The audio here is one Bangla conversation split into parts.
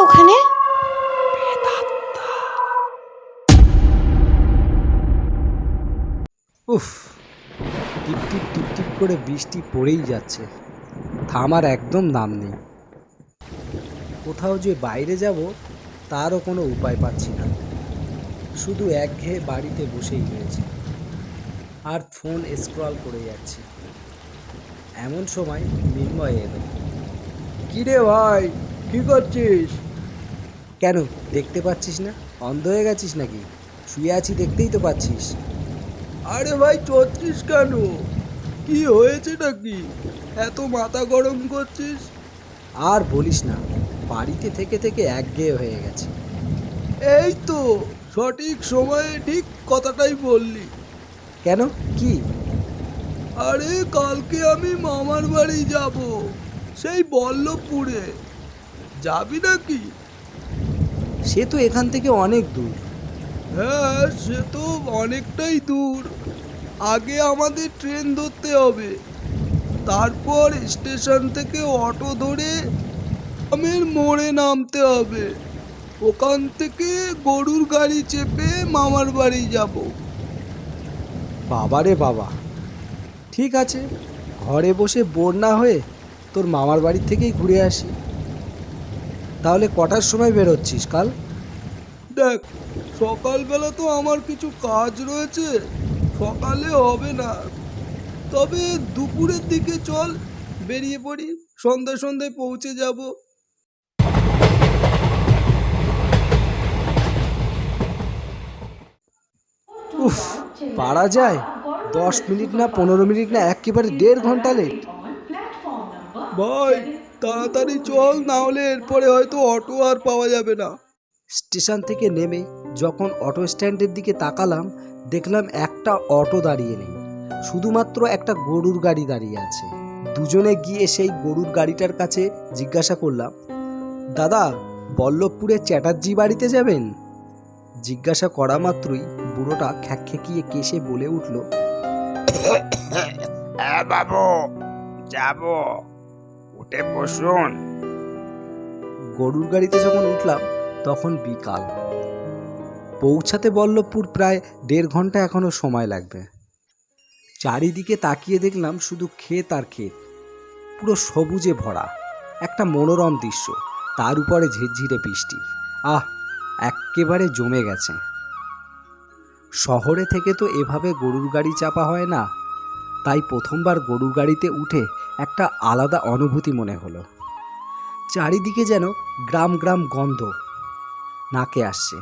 ওখানে? উফ, টিপ টিপ টিপ টিপ করে বৃষ্টি পড়েই যাচ্ছে, থামার একদম নাম নেই। কোথাও যে বাইরে যাব তারও কোনো উপায় পাচ্ছি না, শুধু একঘেয়ে বাড়িতে বসেই রয়েছে আর ফোন স্ক্রল করে যাচ্ছি। এমন সময় মিন্ময় এলো। কি রে ভাই, কি করছিস? কেন দেখতে পাচ্ছিস না? অন্ধ হয়ে গেছিস নাকি? শুয়ে আছি দেখতেই তো পাচ্ছিস। আরে ভাই চড়ছিস কেন? কি হয়েছে নাকি? এত মাথা গরম করছিস? আর বলিস না, বাড়িতে থেকে থেকে একঘেয়ে হয়ে গেছে। এই তো সঠিক সময়ে ঠিক কথাটাই বললি। কেন, কি? আরে কালকে আমি মামার বাড়ি যাব, সেই বল্লভপুরে। যাবি নাকি? সে তো এখান থেকে অনেক দূর। হ্যাঁ, সে তো অনেকটাই দূর। আগে আমাদের ট্রেন ধরতে হবে, তারপর স্টেশন থেকে অটো ধরে গ্রামের মোড়ে নামতে হবে। ওখান থেকে গরুর গাড়ি চেপে মামার বাড়ি যাব। বাবারে বাবা, ঠিক আছে, ঘরে বসে বোর না হয়ে তোর মামার বাড়ি থেকেই ঘুরে আসি। তাহলে কটার সময় বেরোচ্ছিস কাল? দেখ, সকালবেলা তো আমার কিছু কাজ রয়েছে, সকালে হবে না। তবে দুপুরের দিকে চল, বেরিয়ে পড়ি, সন্ধ্যায় সন্ধ্যায় পৌঁছে যাব। উফ, পারা যায়? 10 মিনিট না 15 মিনিট না একেবারে 1.5 ঘন্টা লেট। ভাই তাড়াতাড়ি চল, না হলে এরপরে হয়তো অটো আর পাওয়া যাবে না। স্টেশন থেকে নেমে যখন অটো স্ট্যান্ডের দিকে তাকালাম, দেখলাম একটা অটো দাঁড়িয়ে নেই, শুধুমাত্র একটা গরুর গাড়ি দাঁড়িয়ে আছে। দুজনে গিয়ে সেই গরুর গাড়িটার কাছে জিজ্ঞাসা করলাম, দাদা, বল্লভপুরের চ্যাটার্জি বাড়িতে যাবেন? জিজ্ঞাসা করা মাত্রই বুড়োটা খ্যাঁকিয়ে কেসে বলে উঠল, হ্যাঁ বাবু, যাব, উঠে বসুন। গরুর গাড়িতে যখন উঠলাম তখন বিকাল। পৌঁছাতে বল্লভপুর প্রায় 1.5 ঘন্টা এখনো সময় লাগবে। চারিদিকে তাকিয়ে দেখলাম শুধু ক্ষেত আর ক্ষেত, পুরো সবুজে ভরা একটা মনোরম দৃশ্য, তার উপরে ঝিরঝিরে বৃষ্টি। আহ, এক্কেবারে জমে গেছে। শহরে থেকে তো এভাবে গরুর গাড়ি চাপা হয় না, তাই প্রথমবার গরুর গাড়িতে উঠে একটা আলাদা অনুভূতি মনে হলো। চারিদিকে যেন গ্রাম গ্রাম গন্ধ নাকে আসছে।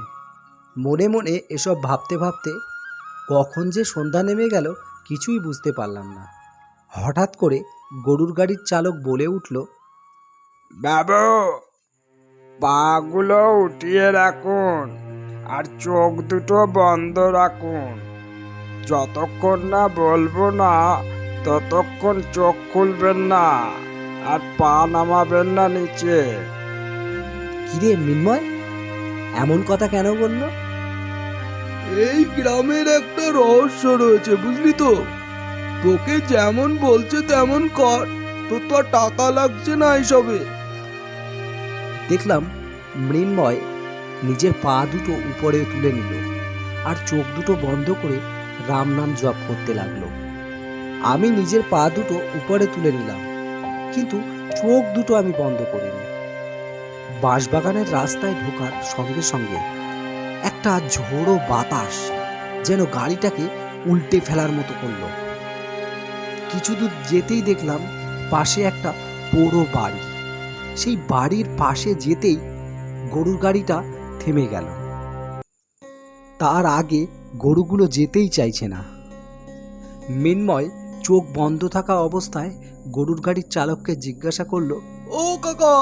মনে মনে এসব ভাবতে ভাবতে কখন যে সন্ধ্যা নেমে গেল কিছুই বুঝতে পারলাম না। হঠাৎ করে গরুর গাড়ির চালক বলে উঠল, বাবু, পাগুলো উঠিয়ে রাখুন আর চোখ দুটো বন্ধ রাখুন। যতক্ষণ না বলবো না ততক্ষণ চোখ খুলবেন না আর পা নামাবেন না নিচে। কিরে মিন্ময়, এমন কথা কেন বলল? এই গ্রামের একটা রহস্য রয়েছে, বুঝলি তো? তোকে যেমন বলছে তেমন কর, তোর তো আর টাকা লাগছে না এসবে। দেখলাম মৃন্ময় নিজের পা দুটো উপরে তুলে নিল আর চোখ দুটো বন্ধ করে রাম নাম জপ করতে লাগলো। আমি নিজের পা দুটো উপরে তুলে নিলাম, কিন্তু চোখ দুটো আমি বন্ধ করিনি। বাঁশবাগানের রাস্তায় ঢোকার সঙ্গে সঙ্গে একটা ঝোড়ো বাতাস যেন গাড়িটাকে উল্টে ফেলার মতো করলো। কিছু দূর যেতেই দেখলাম পাশে একটা পোড়ো বাড়ি। সেই বাড়ির পাশে যেতেই গরুর গাড়িটা থেমে গেল। তার আগে গরুগুলো যেতেই চাইছে না। মিন্ময় চোখ বন্ধ থাকা অবস্থায় গরুর গাড়ির চালককে জিজ্ঞাসা করলো, ও কাকা,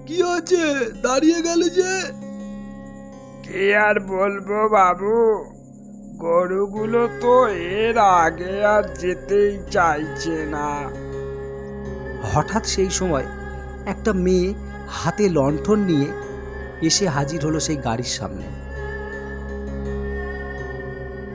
কি হয়েছে, দাঁড়িয়ে গেলে যে? কি আর বলবো বাবু, গরুগুলো তো এর আগে আর যেতেই চাইছে না। হঠাৎ সেই সময় একটা মেয়ে হাতে লণ্ঠন নিয়ে এসে হাজির হলো সেই গাড়ির সামনে।